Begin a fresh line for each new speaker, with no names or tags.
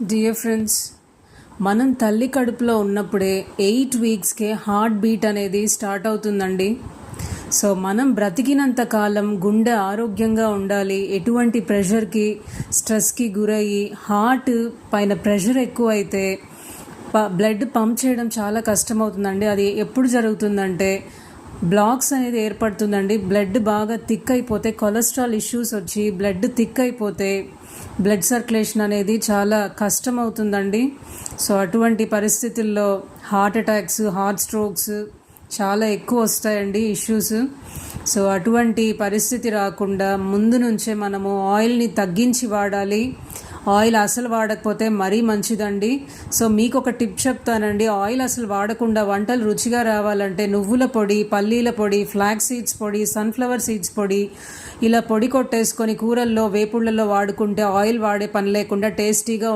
Dear friends, మనం తల్లి కడుపులో ఉన్నప్పుడే 8 వీక్స్కే హార్ట్ బీట్ అనేది స్టార్ట్ అవుతుందండి. సో మనం బ్రతికినంత కాలం గుండె ఆరోగ్యంగా ఉండాలి. ఎటువంటి ప్రెషర్కి, స్ట్రెస్కి గురయ్యి హార్ట్ పైన ప్రెషర్ ఎక్కువైతే బ్లడ్ పంప్ చేయడం చాలా కష్టమవుతుందండి. అది ఎప్పుడు జరుగుతుందంటే బ్లాక్స్ అనేది ఏర్పడుతుందండి. బ్లడ్ బాగా థిక్ అయిపోతే, కొలెస్ట్రాల్ ఇష్యూస్ వచ్చి బ్లడ్ థిక్ అయిపోతే బ్లడ్ సర్క్యులేషన్ అనేది చాలా కష్టం అవుతుందండి. సో అటువంటి పరిస్థితుల్లో హార్ట్ అటాక్స్, హార్ట్ స్ట్రోక్స్ చాలా ఎక్కువ వస్తాయండి ఇష్యూస్. సో అటువంటి పరిస్థితి రాకుండా ముందు నుంచే మనము ఆయిల్ని తగ్గించి వాడాలి. ఆయిల్ అసలు వాడకపోతే మరీ మంచిదండి. సో మీకు ఒక టిప్ చెప్తానండి. ఆయిల్ అసలు వాడకుండా వంటలు రుచిగా రావాలంటే నువ్వుల పొడి, పల్లీల పొడి, ఫ్లాక్స్ సీడ్స్ పొడి, సన్ఫ్లవర్ సీడ్స్ పొడి ఇలా పొడి కొట్టేసుకొని కూరల్లో, వేపుళ్ళల్లో వాడుకుంటే ఆయిల్ వాడే పని లేకుండా టేస్టీగా